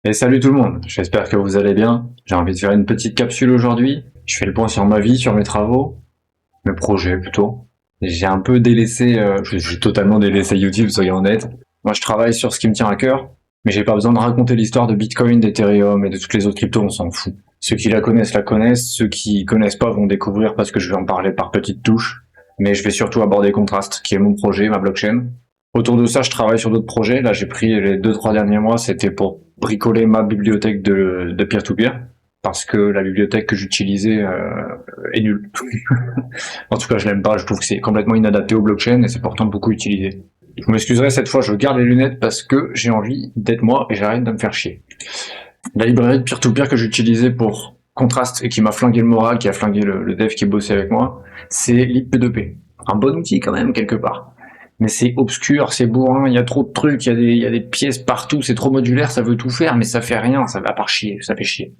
Et salut tout le monde, j'espère que vous allez bien. J'ai envie de faire une petite capsule aujourd'hui. Je fais le point sur ma vie, sur mes travaux, mes projets plutôt. J'ai un peu délaissé, j'ai totalement délaissé YouTube, soyons honnêtes. Moi je travaille sur ce qui me tient à cœur, mais j'ai pas besoin de raconter l'histoire de Bitcoin, d'Ethereum et de toutes les autres cryptos, on s'en fout. Ceux qui la connaissent, ceux qui connaissent pas vont découvrir parce que je vais en parler par petites touches. Mais je vais surtout aborder Contrast, qui est mon projet, ma blockchain. Autour de ça, je travaille sur d'autres projets. Là, j'ai pris les 2-3 derniers mois, c'était pour bricoler ma bibliothèque de peer-to-peer, parce que la bibliothèque que j'utilisais est nulle. En tout cas, je l'aime pas, je trouve que c'est complètement inadapté aux blockchains et c'est pourtant beaucoup utilisé. Je m'excuserai cette fois, je garde les lunettes parce que j'ai envie d'être moi et j'arrête de me faire chier. La librairie de peer-to-peer que j'utilisais pour Contrast et qui m'a flingué le moral, qui a flingué le dev qui bossait avec moi, c'est libp2p. Un bon outil quand même, quelque part. Mais c'est obscur, c'est bourrin, il y a trop de trucs, il y a des pièces partout, c'est trop modulaire, ça veut tout faire, mais ça fait rien, ça va par chier, ça fait chier.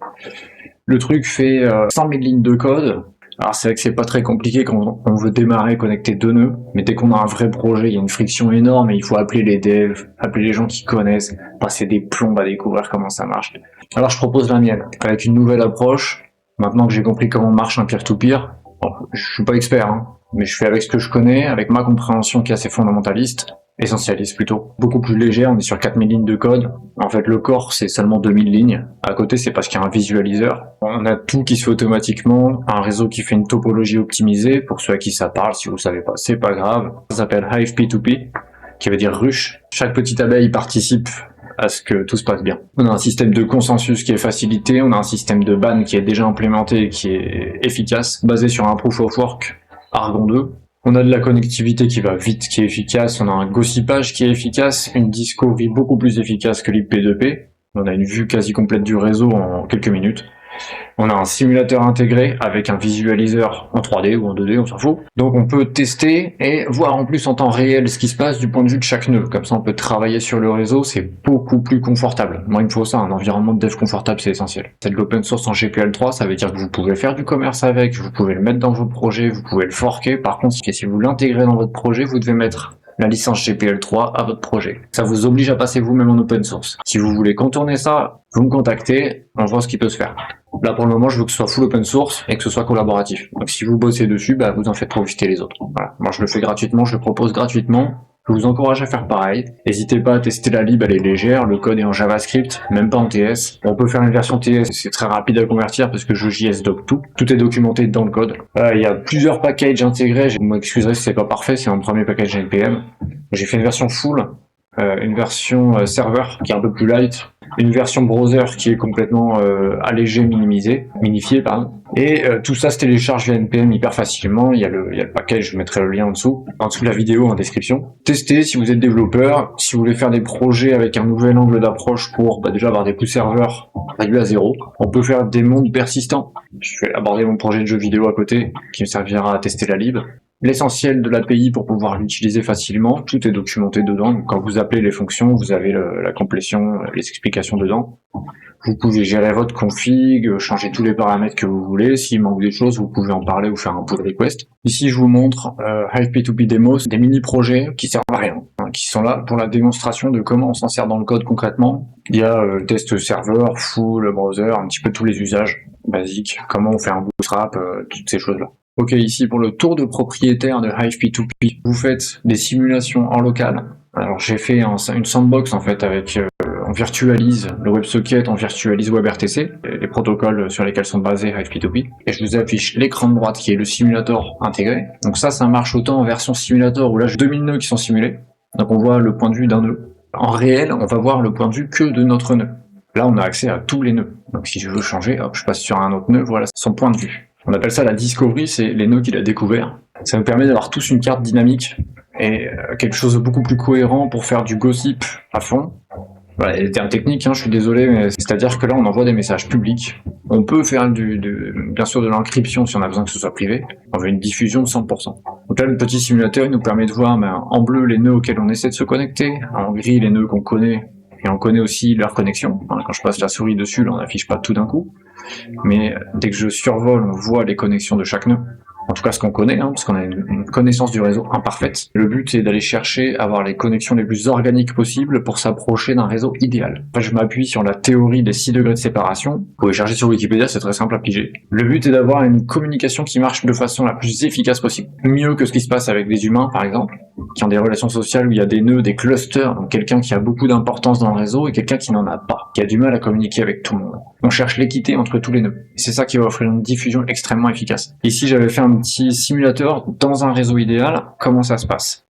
Le truc fait 100 000 lignes de code. Alors c'est vrai que c'est pas très compliqué quand on veut démarrer, connecter deux nœuds, mais dès qu'on a un vrai projet, il y a une friction énorme et il faut appeler les devs, appeler les gens qui connaissent, passer des plombes à découvrir comment ça marche. Alors je propose la mienne, avec une nouvelle approche. Maintenant que j'ai compris comment marche un peer-to-peer, bon, je suis pas expert, hein, mais je fais avec ce que je connais, avec ma compréhension qui est assez fondamentaliste, essentialiste plutôt. Beaucoup plus léger, on est sur 4000 lignes de code. En fait, le core, c'est seulement 2000 lignes. À côté, c'est parce qu'il y a un visualiseur. On a tout qui se fait automatiquement, un réseau qui fait une topologie optimisée. Pour ceux à qui ça parle, si vous savez pas, c'est pas grave. Ça s'appelle Hive P2P, qui veut dire ruche. Chaque petite abeille participe à ce que tout se passe bien. On a un système de consensus qui est facilité, on a un système de ban qui est déjà implémenté et qui est efficace, basé sur un proof of work Argon 2. On a de la connectivité qui va vite, qui est efficace, on a un gossipage qui est efficace, une discovery beaucoup plus efficace que l'IP2P, on a une vue quasi complète du réseau en quelques minutes. On a un simulateur intégré avec un visualiseur en 3D ou en 2D, on s'en fout. Donc on peut tester et voir en plus en temps réel ce qui se passe du point de vue de chaque nœud. Comme ça on peut travailler sur le réseau, c'est beaucoup plus confortable. Moi il me faut ça, un environnement de dev confortable, c'est essentiel. C'est de l'open source en GPL3, ça veut dire que vous pouvez faire du commerce avec, vous pouvez le mettre dans vos projets, vous pouvez le forker. Par contre, si vous l'intégrez dans votre projet, vous devez mettre la licence GPL3 à votre projet. Ça vous oblige à passer vous-même en open source. Si vous voulez contourner ça, vous me contactez, on voit ce qui peut se faire. Là pour le moment je veux que ce soit full open source et que ce soit collaboratif. Donc si vous bossez dessus, bah, vous en faites profiter les autres. Voilà. Moi je le fais gratuitement, je le propose gratuitement. Je vous encourage à faire pareil. N'hésitez pas à tester la lib, elle est légère, le code est en JavaScript, même pas en TS. On peut faire une version TS, c'est très rapide à convertir parce que je JS doc tout. Tout est documenté dans le code. Il y a plusieurs packages intégrés, vous m'excuserez si c'est pas parfait, c'est un premier package NPM. J'ai fait une version full, une version serveur qui est un peu plus light, une version browser qui est complètement allégée, minifiée, pardon. Et tout ça se télécharge via NPM hyper facilement. Il y a le package, je mettrai le lien en dessous de la vidéo en description. Testez si vous êtes développeur, si vous voulez faire des projets avec un nouvel angle d'approche pour déjà avoir des coûts serveurs réduits à zéro. On peut faire des mondes persistants. Je vais aborder mon projet de jeu vidéo à côté qui me servira à tester la lib. L'essentiel de l'API pour pouvoir l'utiliser facilement, tout est documenté dedans. Donc, quand vous appelez les fonctions, vous avez la complétion, les explications dedans. Vous pouvez gérer votre config, changer tous les paramètres que vous voulez. S'il manque des choses, vous pouvez en parler ou faire un pull request. Ici, je vous montre Hive P2P Demos, des mini-projets qui servent à rien, hein, qui sont là pour la démonstration de comment on s'en sert dans le code concrètement. Il y a test serveur, full, browser, un petit peu tous les usages basiques, comment on fait un bootstrap, toutes ces choses-là. Ok, ici pour le tour de propriétaire de Hive P2P, vous faites des simulations en local. Alors j'ai fait une sandbox en fait avec, on virtualise le WebSocket, on virtualise WebRTC, les protocoles sur lesquels sont basés Hive P2P, et je vous affiche l'écran de droite qui est le simulator intégré. Donc ça marche autant en version simulator où là j'ai 2000 nœuds qui sont simulés, donc on voit le point de vue d'un nœud. En réel, on va voir le point de vue que de notre nœud. Là on a accès à tous les nœuds, donc si je veux changer, hop, je passe sur un autre nœud, voilà son point de vue. On appelle ça la discovery, c'est les nœuds qu'il a découverts. Ça nous permet d'avoir tous une carte dynamique et quelque chose de beaucoup plus cohérent pour faire du gossip à fond. Voilà, les termes techniques, hein, je suis désolé, mais c'est-à-dire que là on envoie des messages publics. On peut faire bien sûr de l'encryption si on a besoin que ce soit privé. On veut une diffusion de 100%. Donc là le petit simulateur il nous permet de voir en bleu les nœuds auxquels on essaie de se connecter, en gris les nœuds qu'on connaît, et on connaît aussi leur connexion. Quand je passe la souris dessus, là on n'affiche pas tout d'un coup. Mais dès que je survole, on voit les connexions de chaque nœud. En tout cas, ce qu'on connaît, hein, parce qu'on a une connaissance du réseau imparfaite. Le but est d'aller chercher à avoir les connexions les plus organiques possibles pour s'approcher d'un réseau idéal. Enfin, je m'appuie sur la théorie des 6 degrés de séparation. Vous pouvez chercher sur Wikipédia, c'est très simple à piger. Le but est d'avoir une communication qui marche de façon la plus efficace possible. Mieux que ce qui se passe avec des humains, par exemple, qui ont des relations sociales où il y a des nœuds, des clusters, donc quelqu'un qui a beaucoup d'importance dans le réseau et quelqu'un qui n'en a pas, qui a du mal à communiquer avec tout le monde. On cherche l'équité entre tous les nœuds. Et c'est ça qui va offrir une diffusion extrêmement efficace. Ici, j'avais fait un petit simulateur dans un réseau idéal. Comment ça se passe?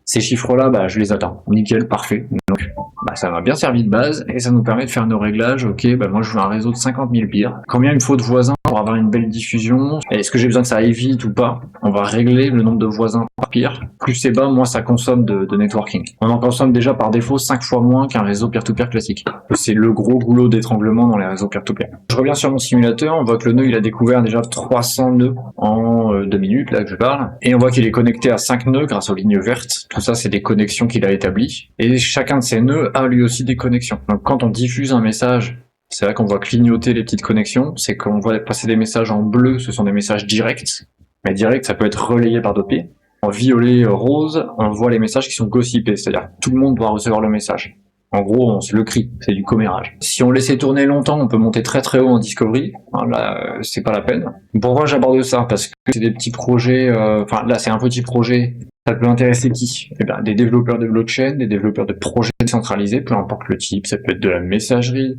Ces chiffres-là, je les attends. Nickel, parfait. Donc, ça m'a bien servi de base et ça nous permet de faire nos réglages. Ok, moi je veux un réseau de 50 000 peers. Combien il me faut de voisins pour avoir une belle diffusion? Est-ce que j'ai besoin que ça aille vite ou pas? On va régler le nombre de voisins par peer. Plus c'est bas, moins ça consomme de networking. On en consomme déjà par défaut 5 fois moins qu'un réseau peer-to-peer classique. C'est le gros goulot d'étranglement dans les réseaux peer-to-peer. Je reviens sur mon simulateur, on voit que le nœud il a découvert déjà 300 nœuds en 2 minutes, là que je parle. Et on voit qu'il est connecté à 5 nœuds grâce aux lignes vertes. Tout ça c'est des connexions qu'il a établies. Et chacun de ces nœuds a lui aussi des connexions. Donc quand on diffuse un message, c'est là qu'on voit clignoter les petites connexions, c'est qu'on voit passer des messages en bleu, ce sont des messages directs. Mais direct, ça peut être relayé par d'autres pieds. En violet, rose, on voit les messages qui sont gossipés, c'est-à-dire que tout le monde doit recevoir le message. En gros, on se le crie, c'est du commérage. Si on laissait tourner longtemps, on peut monter très très haut en discovery. Là, c'est pas la peine. Pourquoi j'aborde ça? Parce que c'est des petits projets, là c'est un petit projet. Ça peut intéresser qui? Des développeurs de blockchain, des développeurs de projets décentralisés, peu importe le type. Ça peut être de la messagerie,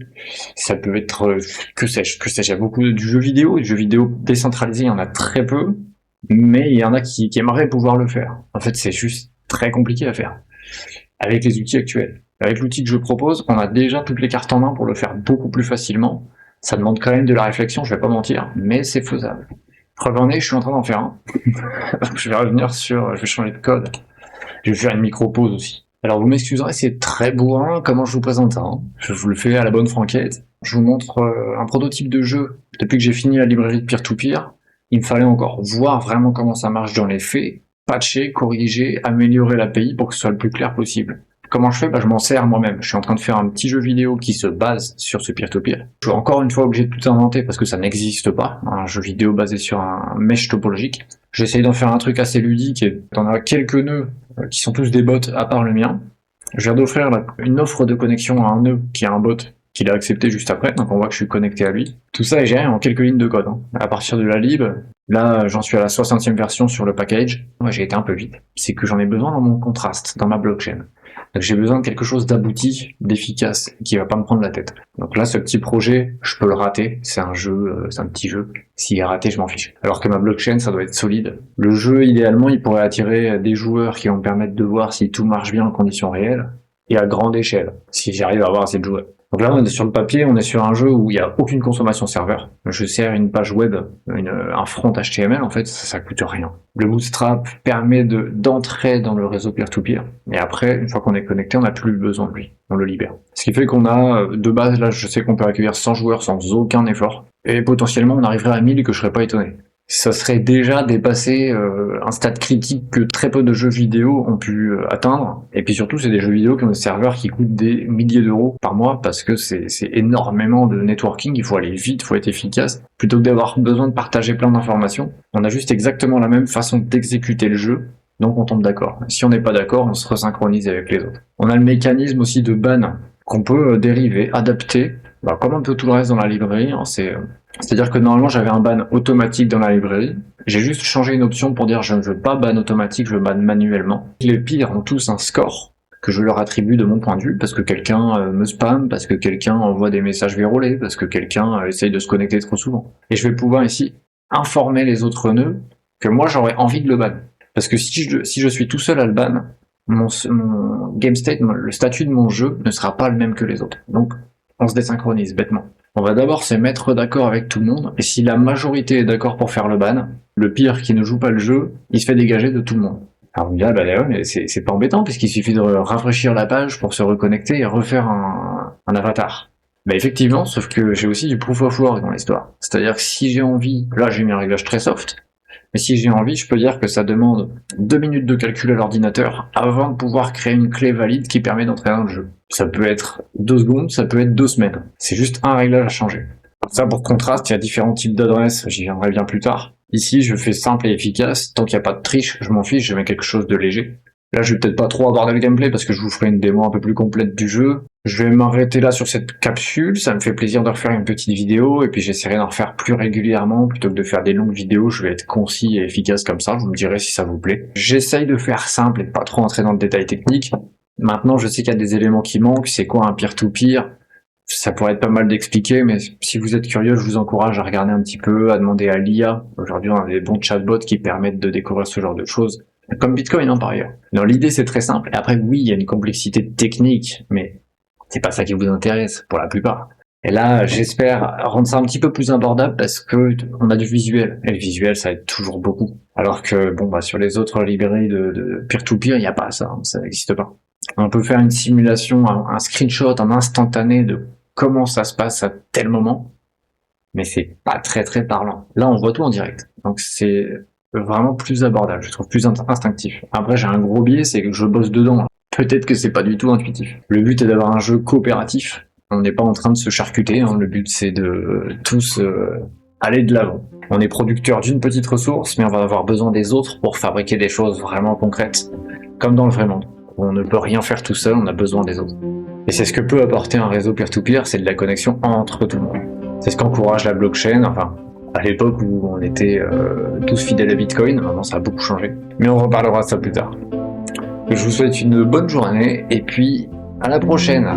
ça peut être, que sais-je, il y a beaucoup du jeu vidéo. Du jeu vidéo décentralisé, il y en a très peu, mais il y en a qui aimeraient pouvoir le faire. En fait, c'est juste très compliqué à faire avec les outils actuels. Avec l'outil que je propose, on a déjà toutes les cartes en main pour le faire beaucoup plus facilement. Ça demande quand même de la réflexion, je vais pas mentir, mais c'est faisable. Preuve en est, je suis en train d'en faire un. Je vais revenir je vais changer de code. Je vais faire une micro-pause aussi. Alors vous m'excuserez, c'est très bourrin comment je vous présente ça. Je vous le fais à la bonne franquette. Je vous montre un prototype de jeu. Depuis que j'ai fini la librairie de peer-to-peer, il me fallait encore voir vraiment comment ça marche dans les faits, patcher, corriger, améliorer l'API pour que ce soit le plus clair possible. Comment je fais? Je m'en sers moi-même. Je suis en train de faire un petit jeu vidéo qui se base sur ce peer-to-peer. Je suis encore une fois obligé de tout inventer parce que ça n'existe pas. Un jeu vidéo basé sur un mesh topologique. J'essaye d'en faire un truc assez ludique et t'en as quelques nœuds qui sont tous des bots à part le mien. Je viens d'offrir une offre de connexion à un nœud qui a un bot qu'il a accepté juste après, donc on voit que je suis connecté à lui. Tout ça est géré en quelques lignes de code. À partir de la lib, là j'en suis à la 60e version sur le package. Moi j'ai été un peu vite. C'est que j'en ai besoin dans mon contraste, dans ma blockchain. Donc j'ai besoin de quelque chose d'abouti, d'efficace, qui va pas me prendre la tête. Donc là, ce petit projet, je peux le rater. C'est un jeu, c'est un petit jeu. S'il est raté, je m'en fiche. Alors que ma blockchain, ça doit être solide. Le jeu, idéalement, il pourrait attirer des joueurs qui vont me permettre de voir si tout marche bien en conditions réelles et à grande échelle, si j'arrive à avoir assez de joueurs. Donc là, on est sur le papier, on est sur un jeu où il n'y a aucune consommation serveur. Je sers une page web, un front HTML, en fait, ça coûte rien. Le Bootstrap permet d'entrer dans le réseau peer-to-peer. Et après, une fois qu'on est connecté, on n'a plus besoin de lui. On le libère. Ce qui fait qu'on a, de base, là, je sais qu'on peut accueillir 100 joueurs sans aucun effort. Et potentiellement, on arriverait à 1000 et que je serais pas étonné. Ça serait déjà dépassé un stade critique que très peu de jeux vidéo ont pu atteindre. Et puis surtout, c'est des jeux vidéo qui ont des serveurs qui coûtent des milliers d'euros par mois parce que c'est énormément de networking, il faut aller vite, il faut être efficace. Plutôt que d'avoir besoin de partager plein d'informations, on a juste exactement la même façon d'exécuter le jeu, donc on tombe d'accord. Si on n'est pas d'accord, on se resynchronise avec les autres. On a le mécanisme aussi de ban qu'on peut dériver, adapter, comme un peu tout le reste dans la librairie, c'est-à-dire que normalement j'avais un ban automatique dans la librairie, j'ai juste changé une option pour dire je ne veux pas ban automatique, je veux ban manuellement. Les peers ont tous un score que je leur attribue de mon point de vue, parce que quelqu'un me spam, parce que quelqu'un envoie des messages vérolés, parce que quelqu'un essaye de se connecter trop souvent. Et je vais pouvoir ici informer les autres nœuds que moi j'aurais envie de le ban. Parce que si je suis tout seul à le ban, mon game state, le statut de mon jeu ne sera pas le même que les autres. Donc on se désynchronise bêtement. On va d'abord se mettre d'accord avec tout le monde, et si la majorité est d'accord pour faire le ban, le pire qui ne joue pas le jeu, il se fait dégager de tout le monde. Alors on me dit, mais c'est pas embêtant, puisqu'il suffit de rafraîchir la page pour se reconnecter et refaire un avatar. Effectivement, sauf que j'ai aussi du proof of work dans l'histoire. C'est-à-dire que si j'ai envie, là j'ai mis un réglage très soft, mais si j'ai envie, je peux dire que ça demande 2 minutes de calcul à l'ordinateur avant de pouvoir créer une clé valide qui permet d'entrer dans le jeu. Ça peut être 2 secondes, ça peut être 2 semaines. C'est juste un réglage à changer. Ça, pour contraste, il y a différents types d'adresses, j'y viendrai bien plus tard. Ici, je fais simple et efficace. Tant qu'il n'y a pas de triche, je m'en fiche, je mets quelque chose de léger. Là, je vais peut-être pas trop aborder le gameplay parce que je vous ferai une démo un peu plus complète du jeu. Je vais m'arrêter là sur cette capsule, ça me fait plaisir de refaire une petite vidéo et puis j'essaierai d'en refaire plus régulièrement plutôt que de faire des longues vidéos. Je vais être concis et efficace comme ça, vous me direz si ça vous plaît. J'essaye de faire simple et de pas trop entrer dans le détail technique. Maintenant, je sais qu'il y a des éléments qui manquent, c'est quoi un peer-to-peer? Ça pourrait être pas mal d'expliquer, mais si vous êtes curieux, je vous encourage à regarder un petit peu, à demander à l'IA. Aujourd'hui, on a des bons chatbots qui permettent de découvrir ce genre de choses. Comme Bitcoin, hein, par ailleurs. Non, l'idée, c'est très simple. Et après, oui, il y a une complexité technique, mais c'est pas ça qui vous intéresse, pour la plupart. Et là, j'espère rendre ça un petit peu plus abordable parce que on a du visuel. Et le visuel, ça aide toujours beaucoup. Alors que, bon, bah, sur les autres librairies de peer-to-peer, il n'y a pas ça, hein, ça n'existe pas. On peut faire une simulation, un screenshot, un instantané de comment ça se passe à tel moment, mais c'est pas très très parlant. Là, on voit tout en direct. Donc c'est vraiment plus abordable, je trouve plus instinctif. Après, j'ai un gros biais, c'est que je bosse dedans. Peut-être que c'est pas du tout intuitif. Le but est d'avoir un jeu coopératif. On n'est pas en train de se charcuter, hein. Le but c'est de tous aller de l'avant. On est producteur d'une petite ressource, mais on va avoir besoin des autres pour fabriquer des choses vraiment concrètes, comme dans le vrai monde. On ne peut rien faire tout seul, on a besoin des autres. Et c'est ce que peut apporter un réseau peer-to-peer, c'est de la connexion entre tout le monde. C'est ce qu'encourage la blockchain, enfin, à l'époque où on était tous fidèles à Bitcoin, maintenant ça a beaucoup changé. Mais on reparlera de ça plus tard. Je vous souhaite une bonne journée, et puis à la prochaine.